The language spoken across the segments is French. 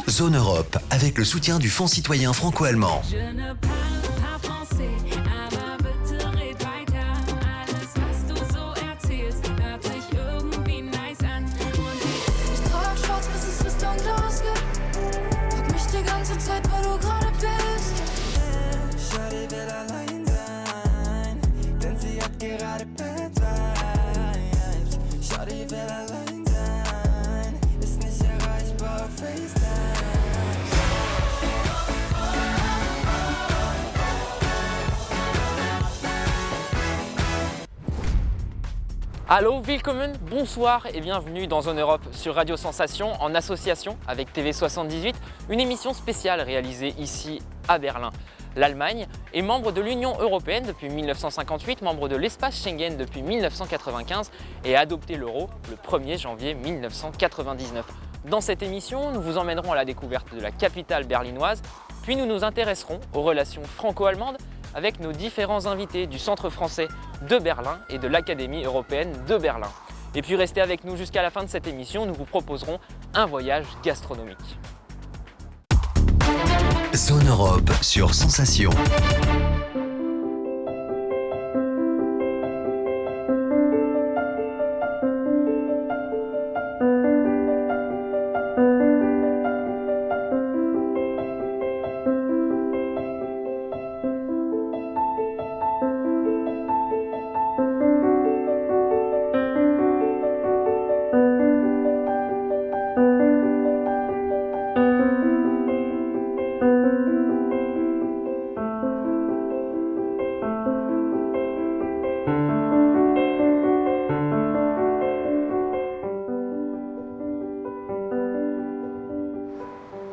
Zone Europe, avec le soutien du Fonds citoyen franco-allemand. Je ne parle pas français, aber bitte red weiter. Alles, was du so erzählst, hört sich irgendwie nice an. Und ich trag schwarz, bis es Richtung Glas gibt. Frag mich die ganze Zeit, wo du gerade bist. Shawty will allein sein, denn sie hat gerade Bad Vibes. Shawty will allein sein, ist nicht erreichbar auf FaceTime. Allô, willkommen, bonsoir et bienvenue dans Zone Europe sur Radio Sensation en association avec TV78, une émission spéciale réalisée ici à Berlin. L'Allemagne est membre de l'Union européenne depuis 1958, membre de l'espace Schengen depuis 1995 et a adopté l'euro le 1er janvier 1999. Dans cette émission, nous vous emmènerons à la découverte de la capitale berlinoise, puis nous nous intéresserons aux relations franco-allemandes avec nos différents invités du Centre français de Berlin et de l'Académie européenne de Berlin. Et puis restez avec nous jusqu'à la fin de cette émission, nous vous proposerons un voyage gastronomique. Zone Europe sur Sensation.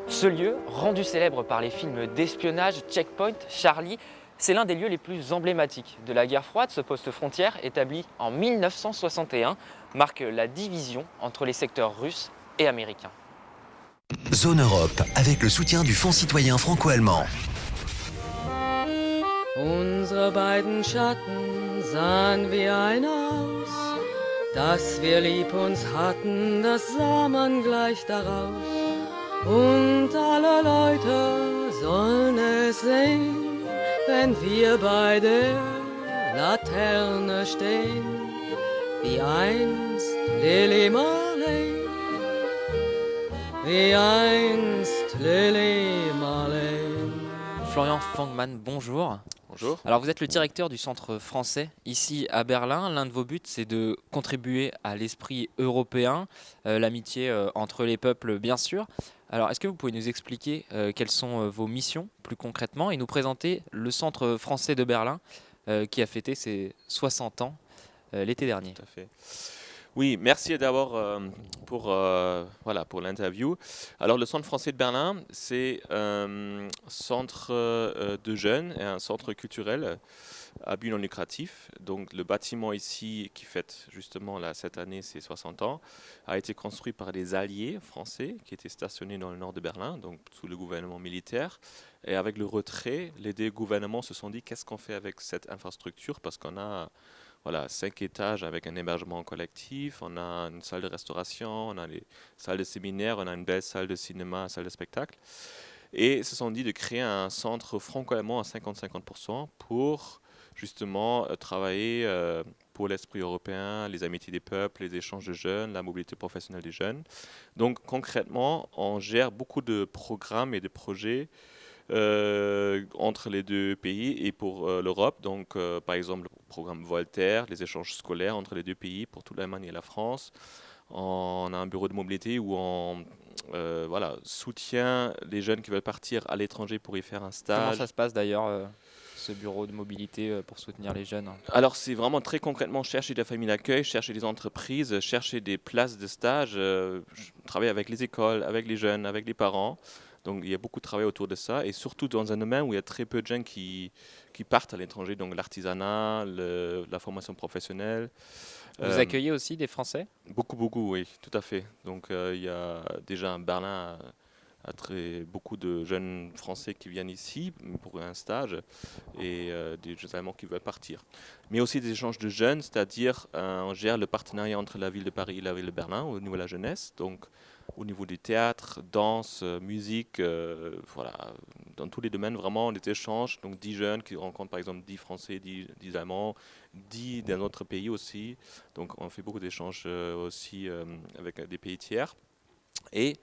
Ce lieu, rendu célèbre par les films d'espionnage Checkpoint, Charlie, c'est l'un des lieux les plus emblématiques de la guerre froide. Ce poste frontière, établi en 1961, marque la division entre les secteurs russes et américains. Zone Europe, avec le soutien du Fonds citoyen franco-allemand. Unsere beiden Schatten sahen wie ein aus, dass wir lieb uns hatten, das sah man gleich daraus. Und alle Leute sollen es sehen, wenn wir bei der Laterne stehen, wie einst Lili Marley, wie einst Lili Marley. Florian Fangmann, bonjour. Bonjour. Alors vous êtes le directeur du Centre français ici à Berlin. L'un de vos buts, c'est de contribuer à l'esprit européen, l'amitié entre les peuples bien sûr. Alors est-ce que vous pouvez nous expliquer quelles sont vos missions plus concrètement et nous présenter le Centre français de Berlin qui a fêté ses 60 ans l'été dernier? Tout à fait. Oui, merci d'abord pour l'interview. Alors, le Centre français de Berlin, c'est un centre de jeunes et un centre culturel à but non lucratif. Donc, le bâtiment ici, qui fête justement cette année ses 60 ans, a été construit par des alliés français qui étaient stationnés dans le nord de Berlin, donc sous le gouvernement militaire. Et avec le retrait, les deux gouvernements se sont dit qu'est-ce qu'on fait avec cette infrastructure, parce qu'on a 5 étages avec un hébergement collectif, on a une salle de restauration, on a des salles de séminaire, on a une belle salle de cinéma, salle de spectacle. Et ils se sont dit de créer un centre franco-allemand à 50-50% pour justement travailler pour l'esprit européen, les amitiés des peuples, les échanges de jeunes, la mobilité professionnelle des jeunes. Donc concrètement, on gère beaucoup de programmes et de projets entre les deux pays et pour l'Europe. Donc, par exemple, le programme Voltaire, les échanges scolaires entre les deux pays pour toute l'Allemagne et la France. On a un bureau de mobilité où on soutient les jeunes qui veulent partir à l'étranger pour y faire un stage. Comment ça se passe d'ailleurs ce bureau de mobilité pour soutenir les jeunes? Alors, c'est vraiment très concrètement chercher des familles d'accueil, chercher des entreprises, chercher des places de stage, travailler avec les écoles, avec les jeunes, avec les parents. Donc il y a beaucoup de travail autour de ça et surtout dans un domaine où il y a très peu de jeunes qui partent à l'étranger, donc l'artisanat, la formation professionnelle. Vous accueillez aussi des Français? Beaucoup, oui, tout à fait. Donc il y a déjà Berlin beaucoup de jeunes Français qui viennent ici pour un stage et des jeunes Allemands qui veulent partir. Mais aussi des échanges de jeunes, c'est-à-dire on gère le partenariat entre la ville de Paris et la ville de Berlin au niveau de la jeunesse. Donc au niveau du théâtre, danse, musique, voilà, dans tous les domaines, vraiment des échanges. Donc 10 jeunes qui rencontrent par exemple 10 Français, 10 Allemands, 10 d'un autre pays aussi. Donc on fait beaucoup d'échanges aussi avec des pays tiers. Et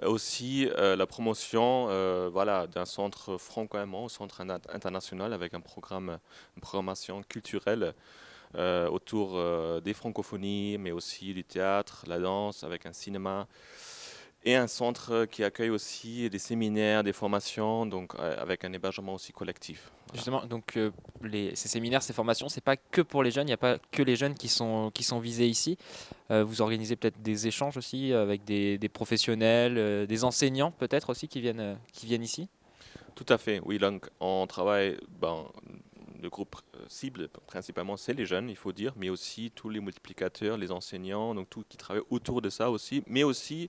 aussi la promotion voilà, d'un centre franco-allemand, un centre international avec un programme, une programmation culturelle autour des francophonies, mais aussi du théâtre, la danse, avec un cinéma. Et un centre qui accueille aussi des séminaires, des formations, donc avec un hébergement aussi collectif. Voilà. Justement, donc ces séminaires, ces formations, c'est pas que pour les jeunes, il n'y a pas que les jeunes qui sont visés ici. Vous organisez peut-être des échanges aussi avec des professionnels, des enseignants peut-être aussi qui viennent ici. Tout à fait, oui. Donc on travaille, le groupe cible principalement, c'est les jeunes, il faut dire, mais aussi tous les multiplicateurs, les enseignants, donc tout qui travaille autour de ça aussi, mais aussi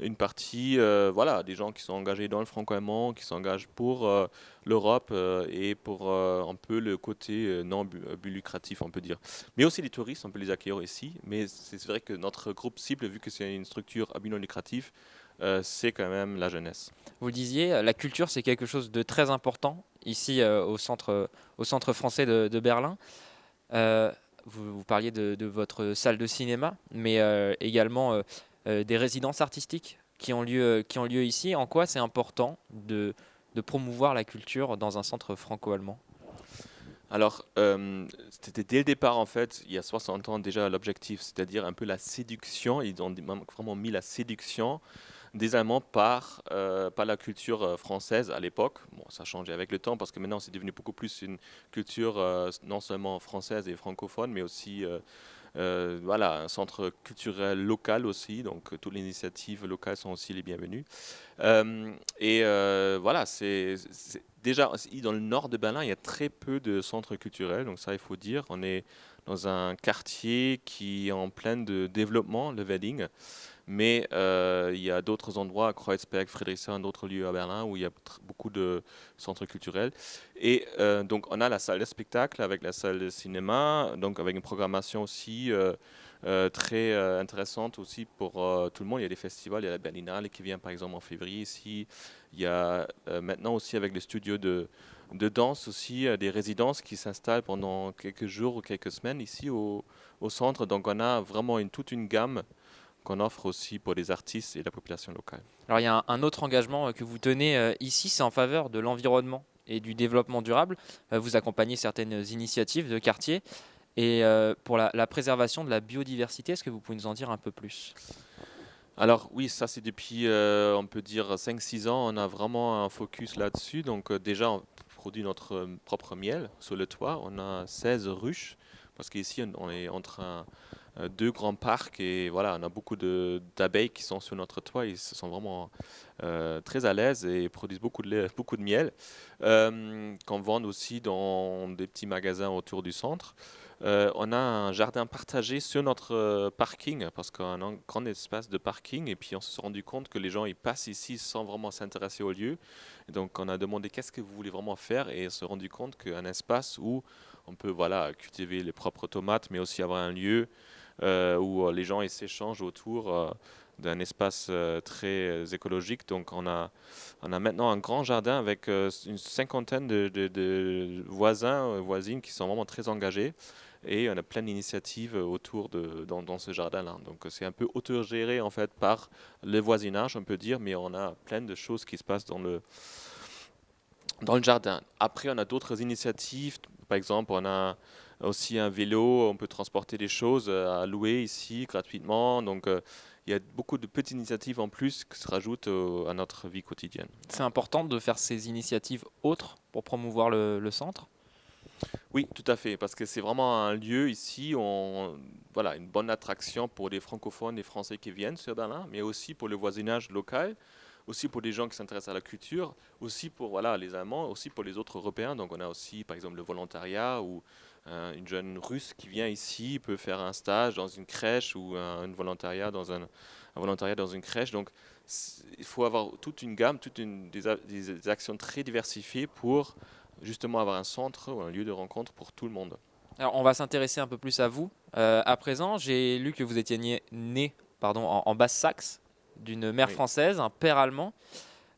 une partie, voilà, des gens qui sont engagés dans le franco-allemand, qui s'engagent pour l'Europe et pour un peu le côté non but lucratif, on peut dire. Mais aussi les touristes, on peut les accueillir ici. Mais c'est vrai que notre groupe cible, vu que c'est une structure à but non lucratif, c'est quand même la jeunesse. Vous le disiez, la culture, c'est quelque chose de très important ici au centre français de Berlin. Vous parliez de votre salle de cinéma, mais également des résidences artistiques qui ont lieu ici. En quoi c'est important de promouvoir la culture dans un centre franco-allemand? Alors, c'était dès le départ, en fait, il y a 60 ans déjà l'objectif, c'est-à-dire un peu la séduction. Ils ont vraiment mis la séduction des Allemands par la culture française à l'époque. Bon, ça a changé avec le temps parce que maintenant c'est devenu beaucoup plus une culture non seulement française et francophone, mais aussi voilà, un centre culturel local aussi. Donc toutes les initiatives locales sont aussi les bienvenues. Voilà, déjà dans le nord de Berlin, il y a très peu de centres culturels. Donc ça, il faut dire, on est dans un quartier qui est en plein de développement, le Wedding. Mais il y a d'autres endroits, Kreuzberg, Friedrichshain, d'autres lieux à Berlin où il y a beaucoup de centres culturels. Et donc on a la salle de spectacle avec la salle de cinéma, donc avec une programmation aussi très intéressante aussi pour tout le monde. Il y a des festivals, il y a la Berlinale qui vient par exemple en février ici. Il y a maintenant aussi avec les studios de danse aussi des résidences qui s'installent pendant quelques jours ou quelques semaines ici au centre. Donc on a vraiment toute une gamme qu'on offre aussi pour les artistes et la population locale. Alors il y a un autre engagement que vous tenez ici, c'est en faveur de l'environnement et du développement durable. Vous accompagnez certaines initiatives de quartier et pour la préservation de la biodiversité. Est-ce que vous pouvez nous en dire un peu plus? Alors oui, ça c'est depuis, on peut dire 5-6 ans, on a vraiment un focus là-dessus. Donc déjà, on produit notre propre miel sur le toit. On a 16 ruches, parce qu'ici on est entre deux grands parcs et voilà, on a beaucoup d'abeilles qui sont sur notre toit. Ils se sont vraiment très à l'aise et produisent beaucoup de lait, beaucoup de miel, qu'on vend aussi dans des petits magasins autour du centre. On a un jardin partagé sur notre parking parce qu'on a un grand espace de parking et puis on s'est rendu compte que les gens ils passent ici sans vraiment s'intéresser au lieu. Et donc on a demandé qu'est-ce que vous voulez vraiment faire et on s'est rendu compte qu'un espace où on peut voilà, cultiver les propres tomates mais aussi avoir un lieu où les gens ils s'échangent autour d'un espace très écologique. Donc on a maintenant un grand jardin avec une cinquantaine de voisins, voisines qui sont vraiment très engagés. Et on a plein d'initiatives autour dans ce jardin-là. Donc c'est un peu autogéré en fait par le voisinage, on peut dire, mais on a plein de choses qui se passent dans le jardin. Après, on a d'autres initiatives. Par exemple, on a aussi un vélo, on peut transporter des choses à louer ici gratuitement. Donc il y a beaucoup de petites initiatives en plus qui se rajoutent à notre vie quotidienne. C'est important de faire ces initiatives autres pour promouvoir le centre? Oui, tout à fait, parce que c'est vraiment un lieu ici, voilà, une bonne attraction pour les francophones et français qui viennent sur Berlin, mais aussi pour le voisinage local, aussi pour des gens qui s'intéressent à la culture, aussi pour voilà, les Allemands, aussi pour les autres Européens. Donc on a aussi par exemple le volontariat où une jeune Russe qui vient ici peut faire un stage dans une crèche ou un volontariat dans une crèche. Donc il faut avoir toute une gamme, des actions très diversifiées pour justement avoir un centre ou un lieu de rencontre pour tout le monde. Alors on va s'intéresser un peu plus à vous. À présent, j'ai lu que vous étiez né en Basse-Saxe. d'une mère Oui. française, un père allemand.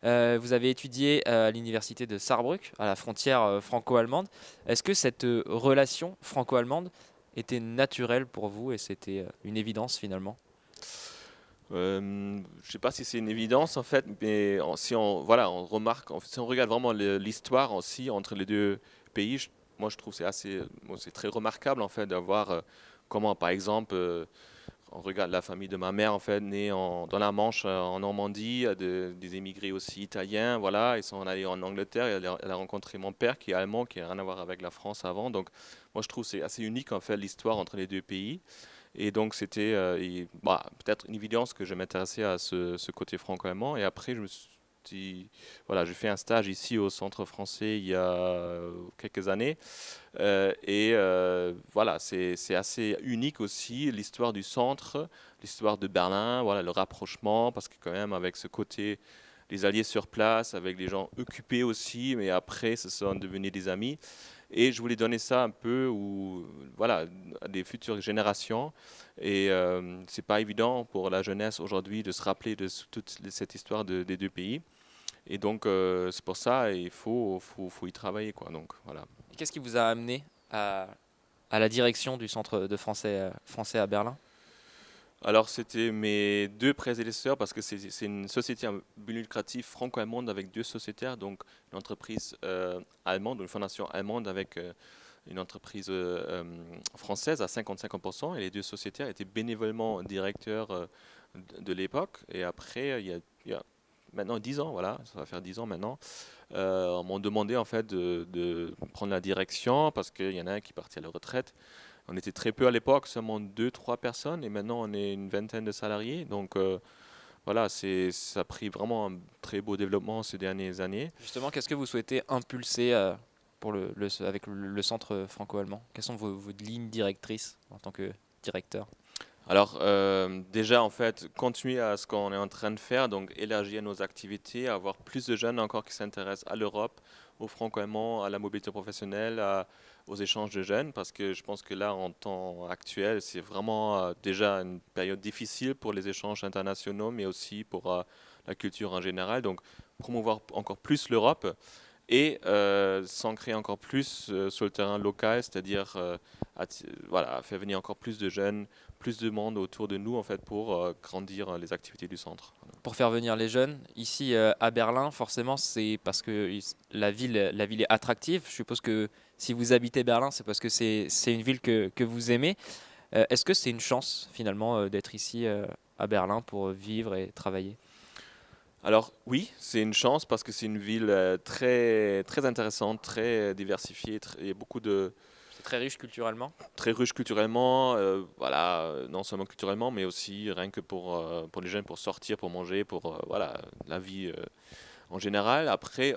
Vous avez étudié à l'université de Saarbrück, à la frontière franco-allemande. Est-ce que cette relation franco-allemande était naturelle pour vous et c'était une évidence finalement? Je sais pas si c'est une évidence en fait, mais si on, voilà, on remarque, si on regarde vraiment l'histoire aussi entre les deux pays, moi je trouve que c'est assez, bon, c'est très remarquable en fait d'avoir comment par exemple on regarde la famille de ma mère en fait née dans la Manche en Normandie, des émigrés aussi italiens, voilà, ils sont allés en Angleterre, et elle a rencontré mon père qui est allemand, qui n'a rien à voir avec la France avant, donc moi je trouve que c'est assez unique en fait l'histoire entre les deux pays. Et donc, c'était peut-être une évidence que je m'intéressais à ce côté franco-allemand. Et après, je me suis dit, voilà, j'ai fait un stage ici au Centre français il y a quelques années. Voilà, c'est assez unique aussi, l'histoire du centre, l'histoire de Berlin, voilà, le rapprochement, parce que quand même, avec ce côté, les alliés sur place, avec les gens occupés aussi, mais après, ce sont devenus des amis. Et je voulais donner ça un peu voilà, à des futures générations. Et c'est pas évident pour la jeunesse aujourd'hui de se rappeler de toute cette histoire des deux pays. Et donc, c'est pour ça il faut y travailler, quoi. Donc, voilà. Et qu'est-ce qui vous a amené à la direction du centre de français à Berlin? Alors, c'était mes deux prédécesseurs parce que c'est une société à but lucratif franco-allemande avec deux sociétaires, donc une entreprise allemande, une fondation allemande avec une entreprise française à 50-50%, et les deux sociétaires étaient bénévolement directeurs de l'époque. Et après, il y a maintenant 10 ans, voilà, ça va faire 10 ans maintenant, on m'a demandé en fait de prendre la direction parce qu'il y en a un qui partit à la retraite. On était très peu à l'époque, seulement deux, trois personnes, et maintenant on est une vingtaine de salariés. Donc voilà, ça a pris vraiment un très beau développement ces dernières années. Justement, qu'est-ce que vous souhaitez impulser avec le centre franco-allemand? Quelles sont vos lignes directrices en tant que directeur? Alors déjà en fait, continuer à ce qu'on est en train de faire, donc élargir nos activités, avoir plus de jeunes encore qui s'intéressent à l'Europe, au franco-allemand, à la mobilité professionnelle, aux échanges de jeunes, parce que je pense que là, en temps actuel, c'est vraiment déjà une période difficile pour les échanges internationaux, mais aussi pour la culture en général. Donc promouvoir encore plus l'Europe et s'ancrer encore plus sur le terrain local, c'est-à-dire voilà, faire venir encore plus de jeunes, plus de monde autour de nous en fait pour grandir les activités du centre. Pour faire venir les jeunes, ici à Berlin, forcément, c'est parce que la ville est attractive. Je suppose que si vous habitez Berlin, c'est parce que c'est une ville que vous aimez. Est-ce que c'est une chance finalement d'être ici à Berlin pour vivre et travailler? Alors oui, c'est une chance parce que c'est une ville très, très intéressante, très diversifiée, il y a beaucoup de C'est très riche culturellement. très riche culturellement, voilà, non seulement culturellement, mais aussi rien que pour les jeunes, pour sortir, pour manger, pour voilà, la vie en général. Après,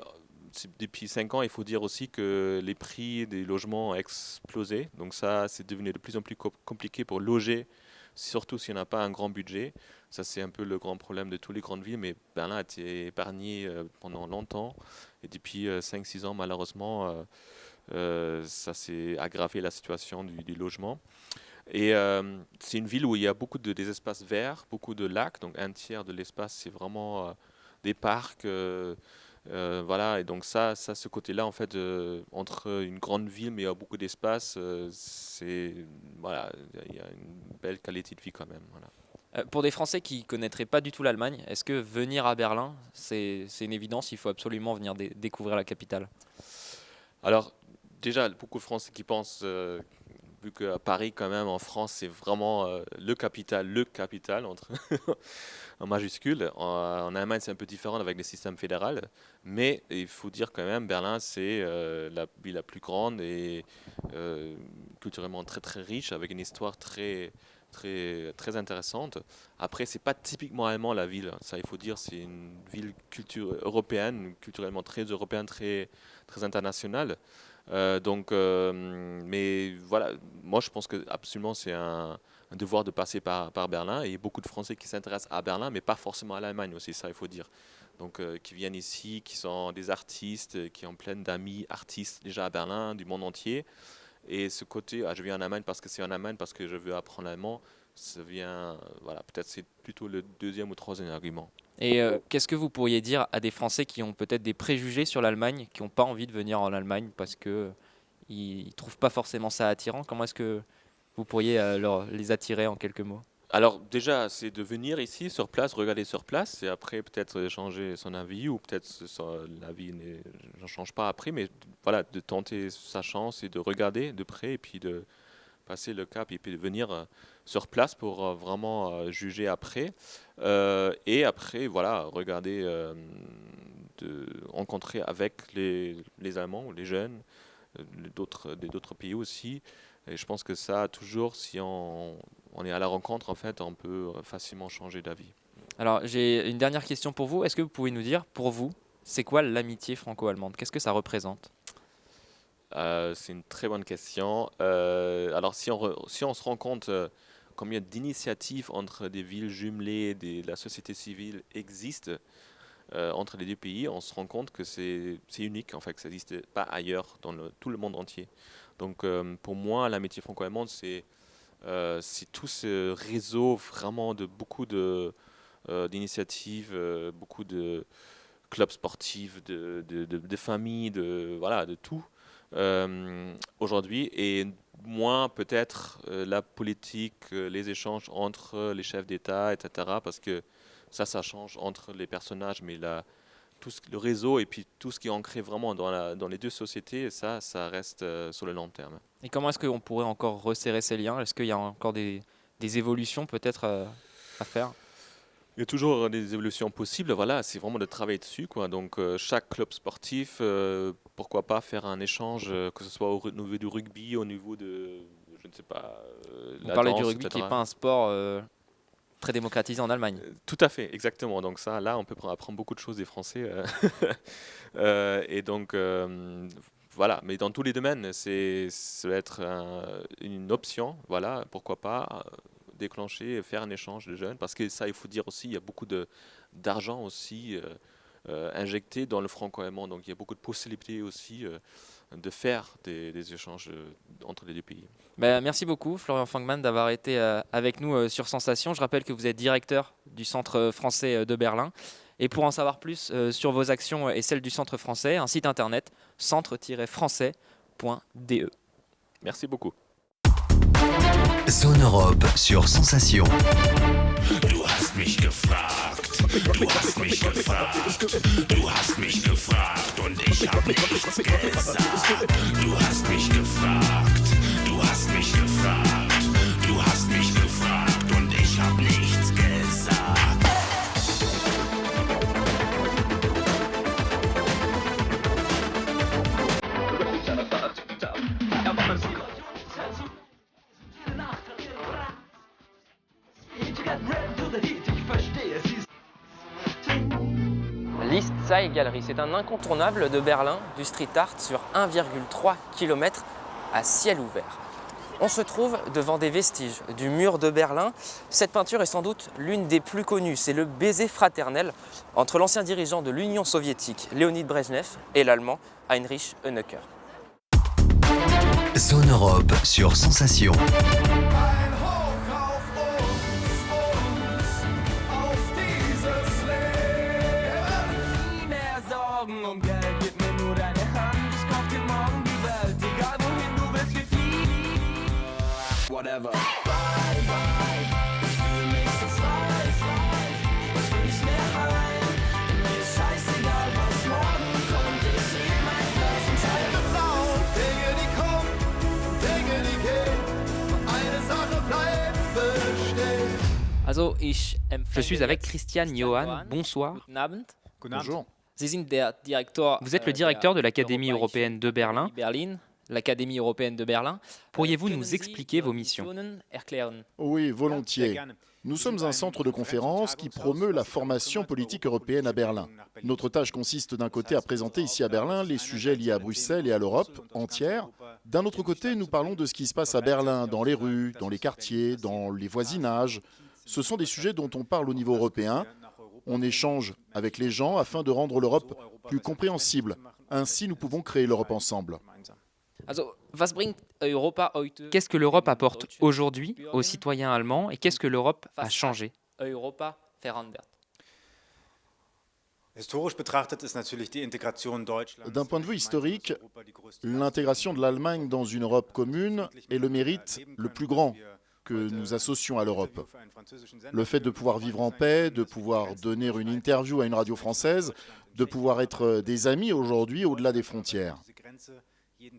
depuis 5 ans, il faut dire aussi que les prix des logements ont explosé. Donc ça, c'est devenu de plus en plus compliqué pour loger, surtout si on n'a pas un grand budget. Ça, c'est un peu le grand problème de toutes les grandes villes, mais Berlin a été épargné pendant longtemps. Et depuis 5-6 ans, malheureusement, ça s'est aggravé la situation du logement. Et c'est une ville où il y a beaucoup des espaces verts, beaucoup de lacs. Donc un tiers de l'espace, c'est vraiment des parcs. Voilà, et donc ce côté-là, en fait, entre une grande ville, mais il y a beaucoup d'espace, voilà, il y a une belle qualité de vie quand même. Voilà. Pour des Français qui connaîtraient pas du tout l'Allemagne, est-ce que venir à Berlin, c'est une évidence? Il faut absolument venir découvrir la capitale. Alors, déjà, beaucoup de Français qui pensent, vu qu'à Paris, quand même, en France, c'est vraiment le capital, en majuscule. En Allemagne, c'est un peu différent avec le système fédéral, mais il faut dire quand même, Berlin, c'est la ville la plus grande et culturellement très très riche, avec une histoire très très très intéressante. Après, c'est pas typiquement allemand la ville, ça il faut dire, c'est une ville européenne, culturellement très européenne, très très internationale. Mais voilà, moi je pense que absolument c'est un devoir de passer par Berlin, et il y a beaucoup de Français qui s'intéressent à Berlin, mais pas forcément à l'Allemagne aussi, ça il faut dire. Donc qui viennent ici, qui sont des artistes, qui ont plein d'amis artistes déjà à Berlin, du monde entier. Et ce côté, je viens en Allemagne parce que c'est en Allemagne, parce que je veux apprendre l'allemand, ça vient, voilà, peut-être c'est plutôt le deuxième ou troisième argument. Et qu'est-ce que vous pourriez dire à des Français qui ont peut-être des préjugés sur l'Allemagne, qui n'ont pas envie de venir en Allemagne parce que ils ne trouvent pas forcément ça attirant? Comment est-ce que vous pourriez les attirer en quelques mots? Alors déjà, c'est de venir ici sur place, regarder sur place, et après peut-être changer son avis, ou peut-être l'avis ne change pas après, mais voilà, de tenter sa chance et de regarder de près, et puis de passer le cap, et puis de venir sur place pour vraiment juger après. Et après, voilà, regarder, de rencontrer avec les Allemands ou les jeunes d'autres pays aussi. Et je pense que ça, toujours, si on est à la rencontre, en fait, on peut facilement changer d'avis. Alors, j'ai une dernière question pour vous. Est-ce que vous pouvez nous dire, pour vous, c'est quoi l'amitié franco-allemande? Qu'est-ce que ça représente? C'est une très bonne question. Alors, si on se rend compte combien d'initiatives entre des villes jumelées, la société civile existent entre les deux pays, on se rend compte que c'est unique, en fait, que ça n'existe pas ailleurs dans tout le monde entier. Donc, pour moi, l'amitié franco-allemande, c'est tout ce réseau vraiment de beaucoup d'initiatives, beaucoup de clubs sportifs, de familles, voilà, de tout aujourd'hui, et moins peut-être la politique, les échanges entre les chefs d'État, etc. Parce que ça change entre les personnages, mais le réseau et puis tout ce qui est ancré vraiment dans les deux sociétés, ça reste sur le long terme. Et comment est-ce qu'on pourrait encore resserrer ces liens? Est-ce qu'il y a encore des évolutions peut-être à faire? Il y a toujours des évolutions possibles, voilà, c'est vraiment de travailler dessus, quoi. Donc chaque club sportif, pourquoi pas faire un échange, que ce soit au niveau du rugby, au niveau de, je ne sais pas, On la parlait du danse, rugby qui etc. n'est pas un sport très démocratisé en Allemagne. Tout à fait, exactement. Donc ça, là, on peut apprendre beaucoup de choses des Français. Et donc, voilà. Mais dans tous les domaines, ça va être une option. Voilà, pourquoi pas déclencher, faire un échange de jeunes. Parce que ça, il faut dire aussi, il y a beaucoup d'argent aussi injecté dans le franco-allemand. Donc il y a beaucoup de possibilités aussi de faire des échanges entre les deux pays. Merci beaucoup Florian Fangman d'avoir été avec nous sur Sensation. Je rappelle que vous êtes directeur du Centre français de Berlin. Et pour en savoir plus sur vos actions et celles du Centre français, un site internet centre-français.de. Merci beaucoup. Zone Europe sur Sensation. Du hast mich gefragt, du hast mich gefragt, du hast mich gefragt und ich hab nichts gesagt. Du hast mich gefragt, du hast mich gefragt, du hast mich gefragt und ich hab nichts gesagt. L'East Side Gallery, c'est un incontournable de Berlin, du street art sur 1,3 km à ciel ouvert. On se trouve devant des vestiges du mur de Berlin. Cette peinture est sans doute l'une des plus connues. C'est le baiser fraternel entre l'ancien dirigeant de l'Union soviétique, Léonid Brejnev, et l'Allemand Heinrich Honecker. Zone Europe sur Sensation. Um Geld, gib mir nur deine Hand. Ich kauf dir morgen die Welt, egal wohin du willst, wir fliegen. Whatever. Bye, bye. Ich fühl mich so frei. Ich will nicht mehr heim. Mir ist scheißegal, was morgen kommt. Ich heb mein Glas und halte es auf. Dinge, die kommen, Dinge, die gehen. Eine Sache bleibt bestehen. Also, je suis avec Christian Johann. Bonsoir. Bonjour. Vous êtes le directeur de l'Académie européenne de Berlin. L'Académie européenne de Berlin. Pourriez-vous nous expliquer vos missions? Oui, volontiers. Nous sommes un centre de conférence qui promeut la formation politique européenne à Berlin. Notre tâche consiste d'un côté à présenter ici à Berlin les sujets liés à Bruxelles et à l'Europe entière. D'un autre côté, nous parlons de ce qui se passe à Berlin, dans les rues, dans les quartiers, dans les voisinages. Ce sont des sujets dont on parle au niveau européen. On échange avec les gens afin de rendre l'Europe plus compréhensible. Ainsi, nous pouvons créer l'Europe ensemble. Qu'est-ce que l'Europe apporte aujourd'hui aux citoyens allemands et qu'est-ce que l'Europe a changé? D'un point de vue historique, l'intégration de l'Allemagne dans une Europe commune est le mérite le plus grand que nous associons à l'Europe. Le fait de pouvoir vivre en paix, de pouvoir donner une interview à une radio française, de pouvoir être des amis aujourd'hui au-delà des frontières.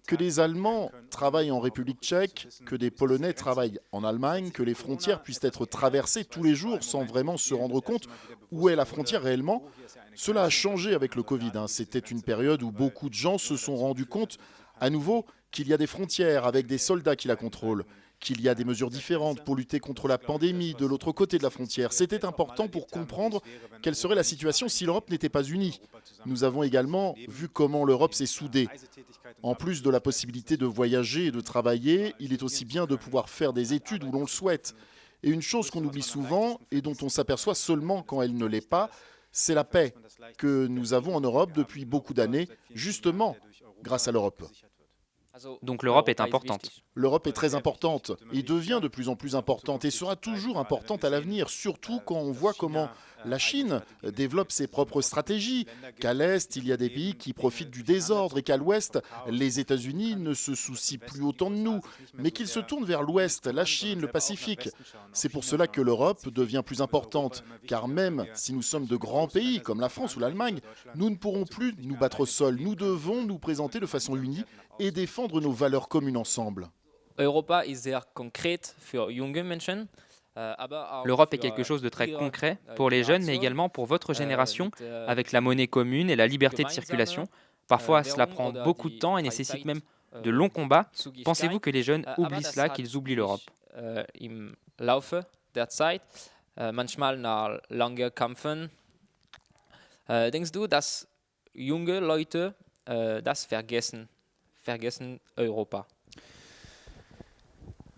Que des Allemands travaillent en République tchèque, que des Polonais travaillent en Allemagne, que les frontières puissent être traversées tous les jours sans vraiment se rendre compte où est la frontière réellement, cela a changé avec le Covid. C'était une période où beaucoup de gens se sont rendus compte à nouveau qu'il y a des frontières avec des soldats qui la contrôlent, qu'il y a des mesures différentes pour lutter contre la pandémie de l'autre côté de la frontière. C'était important pour comprendre quelle serait la situation si l'Europe n'était pas unie. Nous avons également vu comment l'Europe s'est soudée. En plus de la possibilité de voyager et de travailler, il est aussi bien de pouvoir faire des études où l'on le souhaite. Et une chose qu'on oublie souvent et dont on s'aperçoit seulement quand elle ne l'est pas, c'est la paix que nous avons en Europe depuis beaucoup d'années, justement grâce à l'Europe. Donc l'Europe est importante. L'Europe est très importante et devient de plus en plus importante et sera toujours importante à l'avenir, surtout quand on voit comment la Chine développe ses propres stratégies, qu'à l'Est, il y a des pays qui profitent du désordre et qu'à l'Ouest, les États-Unis ne se soucient plus autant de nous, mais qu'ils se tournent vers l'Ouest, la Chine, le Pacifique. C'est pour cela que l'Europe devient plus importante, car même si nous sommes de grands pays comme la France ou l'Allemagne, nous ne pourrons plus nous battre seuls. Nous devons nous présenter de façon unie et défendre nos valeurs communes ensemble. L'Europe est quelque chose de très concret pour les jeunes, mais également pour votre génération, avec la monnaie commune et la liberté de circulation. Parfois, cela prend beaucoup de temps et nécessite même de longs combats. Pensez-vous que les jeunes oublient cela, qu'ils oublient l'Europe? Denkst du, dass junge Leute das vergessen Europa?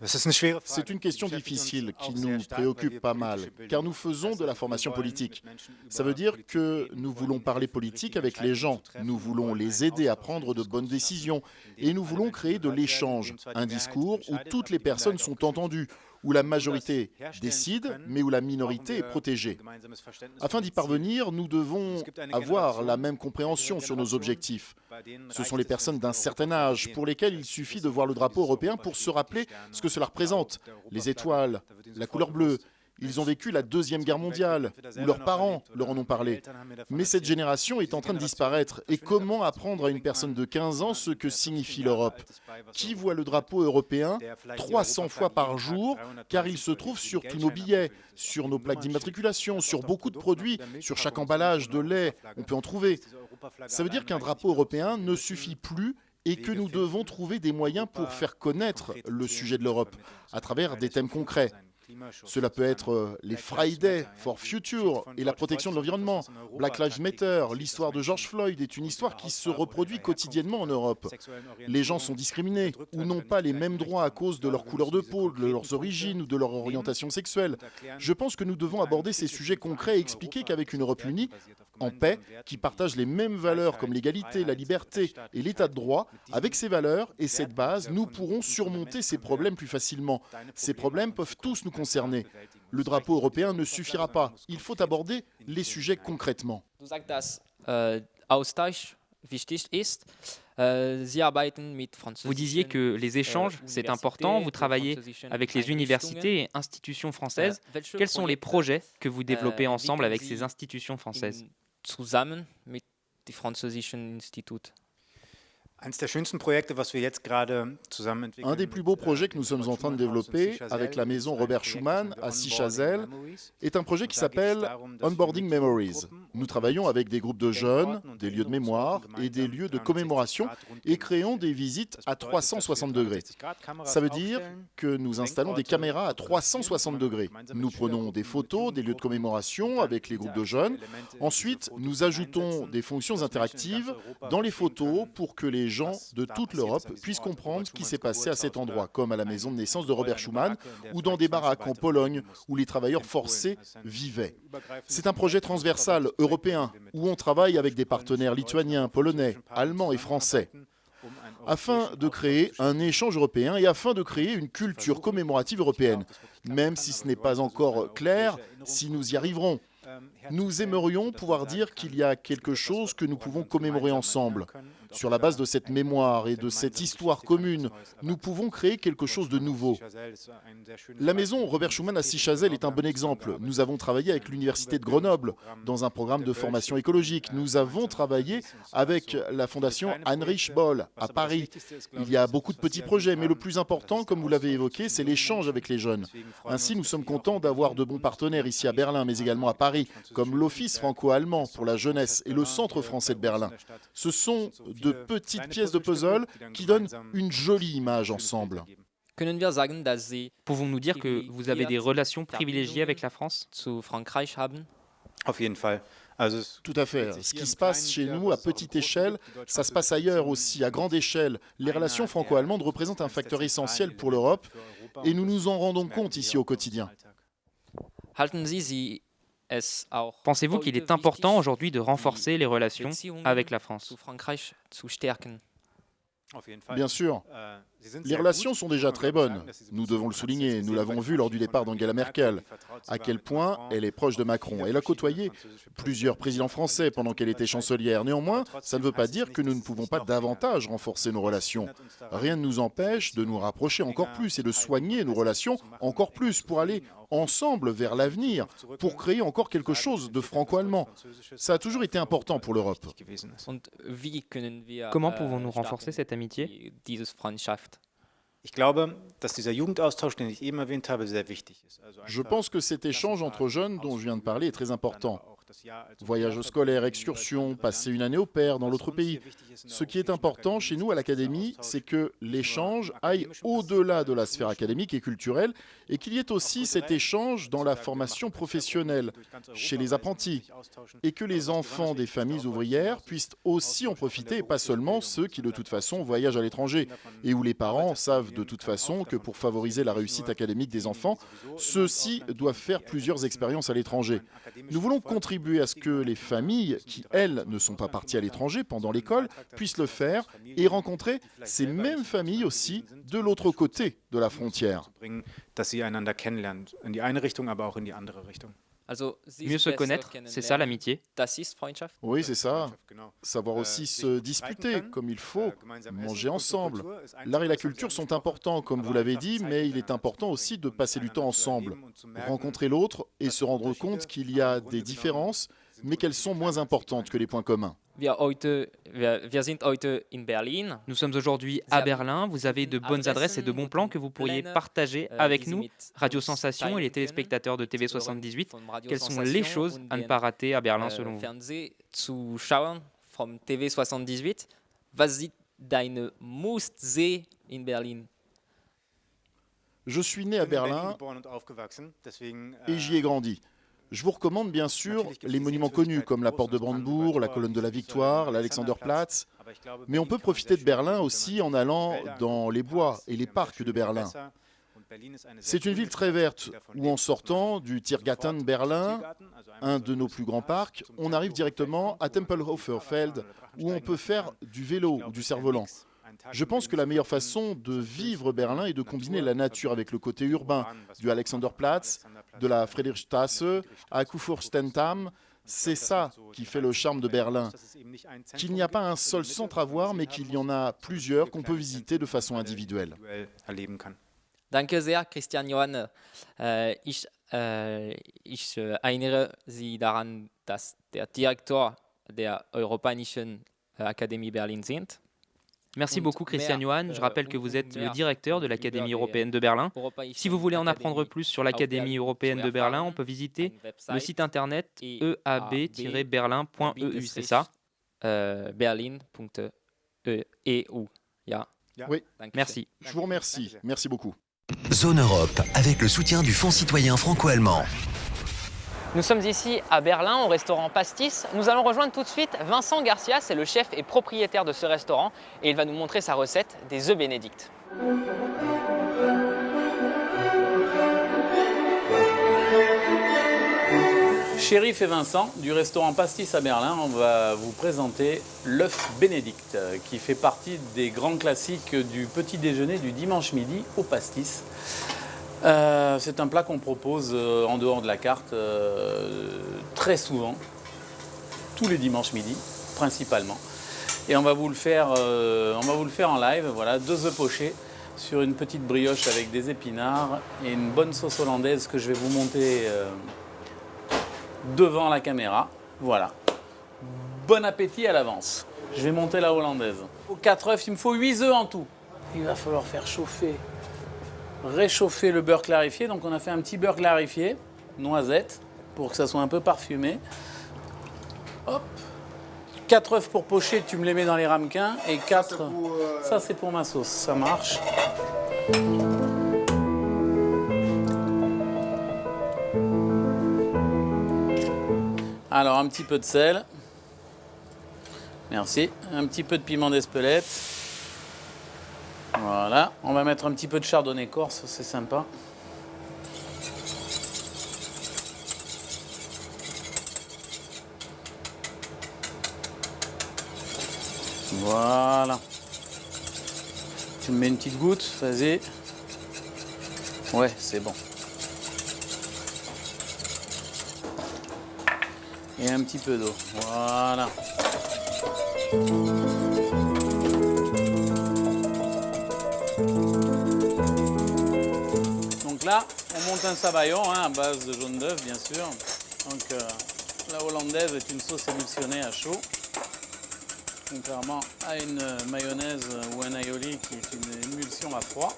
C'est une question difficile qui nous préoccupe pas mal, car nous faisons de la formation politique. Ça veut dire que nous voulons parler politique avec les gens, nous voulons les aider à prendre de bonnes décisions et nous voulons créer de l'échange, un discours où toutes les personnes sont entendues, où la majorité décide, mais où la minorité est protégée. Afin d'y parvenir, nous devons avoir la même compréhension sur nos objectifs. Ce sont les personnes d'un certain âge pour lesquelles il suffit de voir le drapeau européen pour se rappeler ce que cela représente. Les étoiles, la couleur bleue. Ils ont vécu la Deuxième Guerre mondiale, où leurs parents leur en ont parlé. Mais cette génération est en train de disparaître. Et comment apprendre à une personne de 15 ans ce que signifie l'Europe? Qui voit le drapeau européen 300 fois par jour, car il se trouve sur tous nos billets, sur nos plaques d'immatriculation, sur beaucoup de produits, sur chaque emballage de lait, on peut en trouver. Ça veut dire qu'un drapeau européen ne suffit plus et que nous devons trouver des moyens pour faire connaître le sujet de l'Europe à travers des thèmes concrets. Cela peut être les Fridays for Future et la protection de l'environnement. Black Lives Matter, l'histoire de George Floyd est une histoire qui se reproduit quotidiennement en Europe. Les gens sont discriminés ou n'ont pas les mêmes droits à cause de leur couleur de peau, de leurs origines ou de leur orientation sexuelle. Je pense que nous devons aborder ces sujets concrets et expliquer qu'avec une Europe unie, en paix, qui partage les mêmes valeurs comme l'égalité, la liberté et l'état de droit, avec ces valeurs et cette base, nous pourrons surmonter ces problèmes plus facilement. Ces problèmes peuvent tous nous concerner. Le drapeau européen ne suffira pas. Il faut aborder les sujets concrètement. Vous disiez que les échanges, c'est important. Vous travaillez avec les universités et institutions françaises. Quels sont les projets que vous développez ensemble avec ces institutions françaises? Zusammen mit die französischen Institute. Un des plus beaux projets que nous sommes en train de développer avec la maison Robert Schuman à Sichazel est un projet qui s'appelle Onboarding Memories. Nous travaillons avec des groupes de jeunes, des lieux de mémoire et des lieux de commémoration et créons des visites à 360 degrés. Ça veut dire que nous installons des caméras à 360 degrés. Nous prenons des photos des lieux de commémoration avec les groupes de jeunes. Ensuite, nous ajoutons des fonctions interactives dans les photos pour que les gens de toute l'Europe puissent comprendre ce qui s'est passé à cet endroit, comme à la maison de naissance de Robert Schuman ou dans des baraques en Pologne où les travailleurs forcés vivaient. C'est un projet transversal européen où on travaille avec des partenaires lituaniens, polonais, allemands et français. afin de créer un échange européen et afin de créer une culture commémorative européenne. Même si ce n'est pas encore clair si nous y arriverons. Nous aimerions pouvoir dire qu'il y a quelque chose que nous pouvons commémorer ensemble. Sur la base de cette mémoire et de cette histoire commune, nous pouvons créer quelque chose de nouveau. La maison Robert Schuman à Sichazel est un bon exemple. Nous avons travaillé avec l'Université de Grenoble dans un programme de formation écologique. Nous avons travaillé avec la fondation Heinrich Böll à Paris. Il y a beaucoup de petits projets, mais le plus important, comme vous l'avez évoqué, c'est l'échange avec les jeunes. Ainsi, nous sommes contents d'avoir de bons partenaires ici à Berlin, mais également à Paris, comme l'Office franco-allemand pour la jeunesse et le Centre français de Berlin. Ce sont de petites pièces de puzzle qui donnent une jolie image ensemble. Pouvons-nous dire que vous avez des relations privilégiées avec la France? Tout à fait. Ce qui se passe chez nous à petite échelle, ça se passe ailleurs aussi, à grande échelle. Les relations franco-allemandes représentent un facteur essentiel pour l'Europe et nous nous en rendons compte ici au quotidien. Pensez-vous qu'il est important aujourd'hui de renforcer les relations avec la France? Bien sûr. Les relations sont déjà très bonnes. Nous devons le souligner. Nous l'avons vu lors du départ d'Angela Merkel. À quel point elle est proche de Macron. Elle a côtoyé plusieurs présidents français pendant qu'elle était chancelière. Néanmoins, ça ne veut pas dire que nous ne pouvons pas davantage renforcer nos relations. Rien ne nous empêche de nous rapprocher encore plus et de soigner nos relations encore plus pour aller ensemble vers l'avenir, pour créer encore quelque chose de franco-allemand. Ça a toujours été important pour l'Europe. Comment pouvons-nous renforcer cette amitié? Je pense que cet échange entre jeunes dont je viens de parler est très important. Voyages scolaires, excursions, passer une année au pair dans l'autre pays. Ce qui est important chez nous à l'Académie, c'est que l'échange aille au-delà de la sphère académique et culturelle et qu'il y ait aussi cet échange dans la formation professionnelle, chez les apprentis, et que les enfants des familles ouvrières puissent aussi en profiter et pas seulement ceux qui de toute façon voyagent à l'étranger et où les parents savent de toute façon que pour favoriser la réussite académique des enfants, ceux-ci doivent faire plusieurs expériences à l'étranger. Nous voulons contribuer à ce que les familles qui, elles, ne sont pas parties à l'étranger pendant l'école, puissent le faire et rencontrer ces mêmes familles aussi de l'autre côté de la frontière. Mieux se connaître, c'est ça l'amitié? Oui, c'est ça. Savoir aussi se disputer comme il faut, manger ensemble. L'art et la culture sont importants, comme vous l'avez dit, mais il est important aussi de passer du temps ensemble, rencontrer l'autre et se rendre compte qu'il y a des différences, mais qu'elles sont moins importantes que les points communs. Nous sommes aujourd'hui à Berlin. Vous avez de bonnes adresses et de bons plans que vous pourriez partager avec nous, Radio Sensation et les téléspectateurs de TV78. Quelles sont les choses à ne pas rater à Berlin selon vous? Je suis né à Berlin et j'y ai grandi. Je vous recommande bien sûr les monuments connus comme la Porte de Brandebourg, la Colonne de la Victoire, l'Alexanderplatz. Mais on peut profiter de Berlin aussi en allant dans les bois et les parcs de Berlin. C'est une ville très verte où en sortant du Tiergarten Berlin, un de nos plus grands parcs, on arrive directement à Tempelhofer Feld où on peut faire du vélo ou du cerf-volant. Je pense que la meilleure façon de vivre Berlin est de combiner la nature avec le côté urbain du Alexanderplatz, de la Friedrichstraße à Kurfürstendamm. C'est ça qui fait le charme de Berlin. Qu'il n'y a pas un seul centre à voir, mais qu'il y en a plusieurs qu'on peut visiter de façon individuelle. Danke sehr, Christian Johann. Ich erinnere Sie daran, dass der Direktor der Europäischen Akademie Berlin sind. Merci beaucoup Christian Johann. Je rappelle que vous êtes le directeur de l'Académie européenne de Berlin. Si vous voulez en apprendre plus sur l'Académie européenne de Berlin, on peut visiter le site internet eab-berlin.eu, c'est ça? Berlin.eu. Oui, merci. Je vous remercie. Merci beaucoup. Zone Europe avec le soutien du Fonds citoyen franco-allemand. Nous sommes ici à Berlin au restaurant Pastis. Nous allons rejoindre tout de suite Vincent Garcia, c'est le chef et propriétaire de ce restaurant et il va nous montrer sa recette des œufs bénédicts. Chérif et Vincent, du restaurant Pastis à Berlin, on va vous présenter l'œuf bénédicte, qui fait partie des grands classiques du petit déjeuner du dimanche midi au pastis. C'est un plat qu'on propose en dehors de la carte très souvent, tous les dimanches midi, principalement. Et on va vous le faire en live, voilà, 2 œufs pochés sur une petite brioche avec des épinards et une bonne sauce hollandaise que je vais vous monter devant la caméra. Voilà. Bon appétit à l'avance. Je vais monter la hollandaise. Pour 4 œufs, il me faut 8 œufs en tout. Il va falloir faire réchauffer le beurre clarifié. Donc on a fait un petit beurre clarifié, noisette, pour que ça soit un peu parfumé. Hop. 4 œufs pour pocher, tu me les mets dans les ramequins. Et 4... Ça, c'est pour ma sauce. Ça marche. Alors, un petit peu de sel. Merci. Un petit peu de piment d'Espelette. Voilà. On va mettre un petit peu de chardonnay corse, c'est sympa. Voilà. Tu me mets une petite goutte, vas-y. Ouais, c'est bon. Et un petit peu d'eau. Voilà. Donc là, on monte un sabayon à base de jaune d'œuf, bien sûr. Donc la hollandaise est une sauce émulsionnée à chaud. Contrairement à une mayonnaise ou un aioli qui est une émulsion à froid.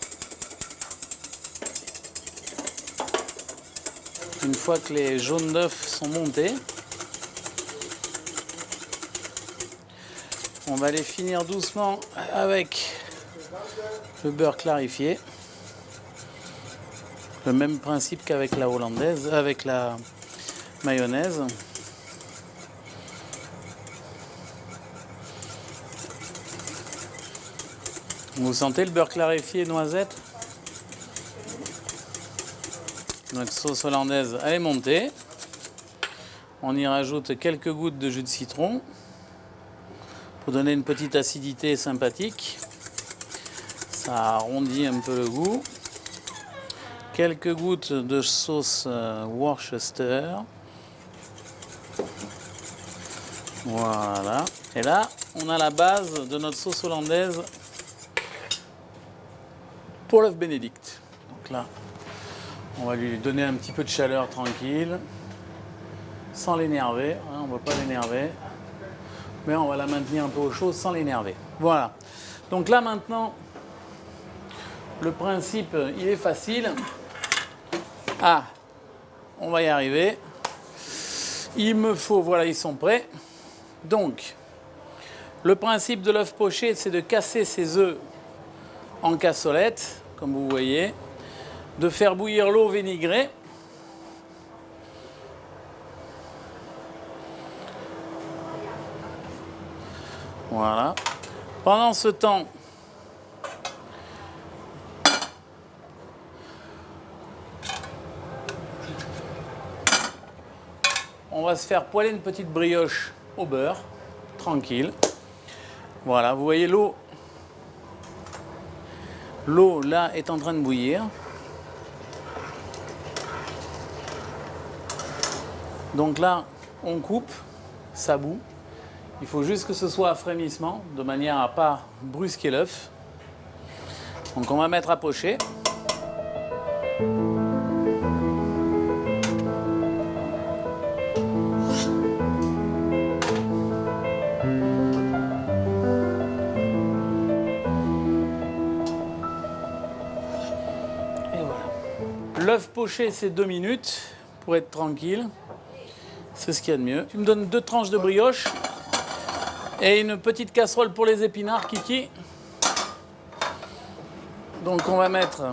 Une fois que les jaunes d'œufs sont montés, on va les finir doucement avec le beurre clarifié. Le même principe qu'avec la hollandaise, avec la mayonnaise. Vous sentez le beurre clarifié noisette? Notre sauce hollandaise elle est montée. On y rajoute quelques gouttes de jus de citron pour donner une petite acidité sympathique. Ça arrondit un peu le goût. Quelques gouttes de sauce Worcester. Voilà. Et là, on a la base de notre sauce hollandaise pour l'œuf bénédicte. Donc là, on va lui donner un petit peu de chaleur tranquille, sans l'énerver. Hein, on ne va pas l'énerver, mais on va la maintenir un peu au chaud sans l'énerver. Voilà. Donc là maintenant, le principe, il est facile. Ah, on va y arriver. Il me faut, voilà, ils sont prêts. Donc, le principe de l'œuf poché, c'est de casser ses œufs en cassolette, comme vous voyez, de faire bouillir l'eau vinaigrée. Voilà. Pendant ce temps, on va se faire poêler une petite brioche au beurre, tranquille. Voilà, vous voyez l'eau. L'eau, là, est en train de bouillir. Donc là, on coupe, ça bout. Il faut juste que ce soit à frémissement, de manière à ne pas brusquer l'œuf. Donc on va mettre à pocher. L'œuf poché, c'est 2 minutes pour être tranquille. C'est ce qu'il y a de mieux. Tu me donnes 2 tranches de brioche et une petite casserole pour les épinards, Kiki. Donc on va mettre,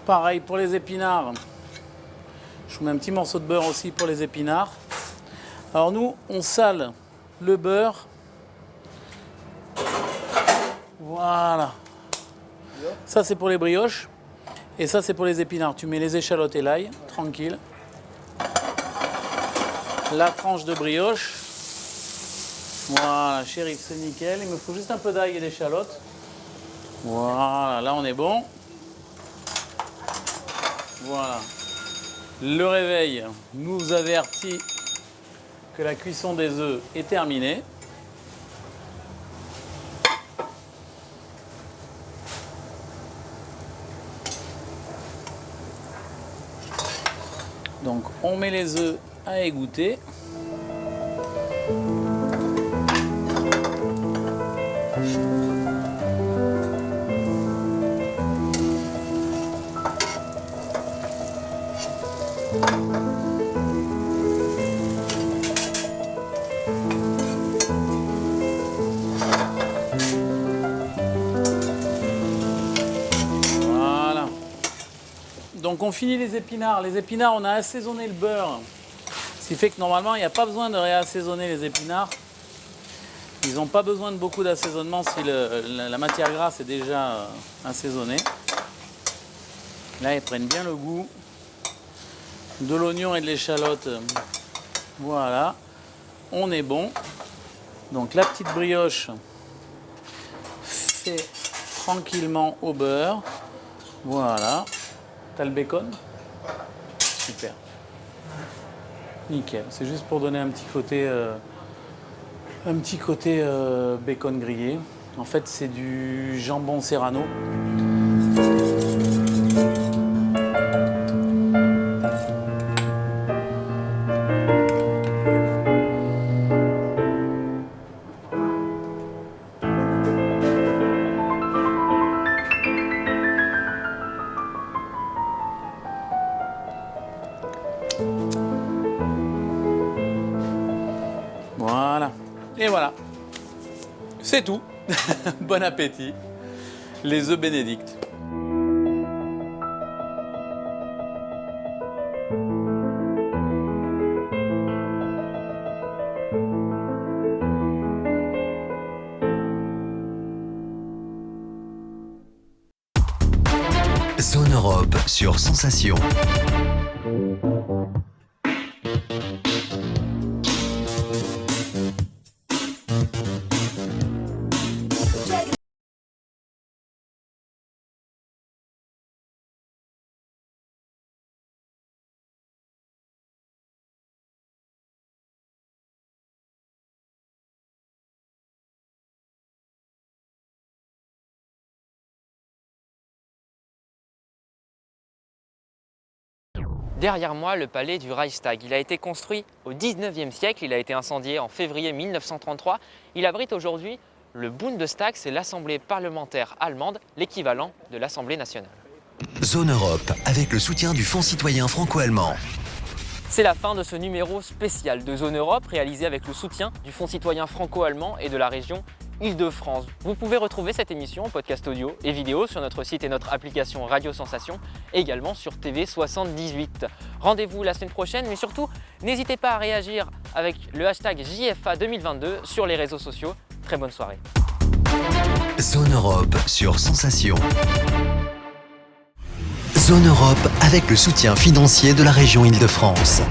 pareil pour les épinards. Je vous mets un petit morceau de beurre aussi pour les épinards. Alors nous, on sale le beurre. Voilà. Ça, c'est pour les brioches. Et ça, c'est pour les épinards. Tu mets les échalotes et l'ail, tranquille. la tranche de brioche. Voilà, shérif, c'est nickel. Il me faut juste un peu d'ail et d'échalote. Voilà, là on est bon. Voilà. Le réveil nous avertit que la cuisson des œufs est terminée. Donc on met les œufs à égoutter. Voilà. Donc on finit les épinards. Les épinards, on a assaisonné le beurre. Ce qui fait que normalement, il n'y a pas besoin de réassaisonner les épinards. Ils n'ont pas besoin de beaucoup d'assaisonnement si la matière grasse est déjà assaisonnée. Là, ils prennent bien le goût de l'oignon et de l'échalote. Voilà, on est bon. Donc la petite brioche fait tranquillement au beurre. Voilà. T'as le bacon? Super. Nickel. C'est juste pour donner un petit côté bacon grillé. En fait, c'est du jambon serrano. Voilà. Et voilà. C'est tout. Bon appétit. Les œufs bénédicts. Zone Europe sur Sensation. Derrière moi, le palais du Reichstag. Il a été construit au 19e siècle, il a été incendié en février 1933. Il abrite aujourd'hui le Bundestag, c'est l'Assemblée parlementaire allemande, l'équivalent de l'Assemblée nationale. Zone Europe, avec le soutien du Fonds citoyen franco-allemand. C'est la fin de ce numéro spécial de Zone Europe, réalisé avec le soutien du Fonds citoyen franco-allemand et de la région Île-de-France. Vous pouvez retrouver cette émission en podcast audio et vidéo sur notre site et notre application Radio Sensation, également sur TV78. Rendez-vous la semaine prochaine, mais surtout, n'hésitez pas à réagir avec le hashtag JFA 2022 sur les réseaux sociaux. Très bonne soirée. Zone Europe sur Sensation. Zone Europe avec le soutien financier de la région Île-de-France.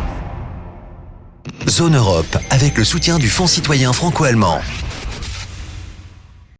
Zone Europe avec le soutien du Fonds citoyen franco-allemand.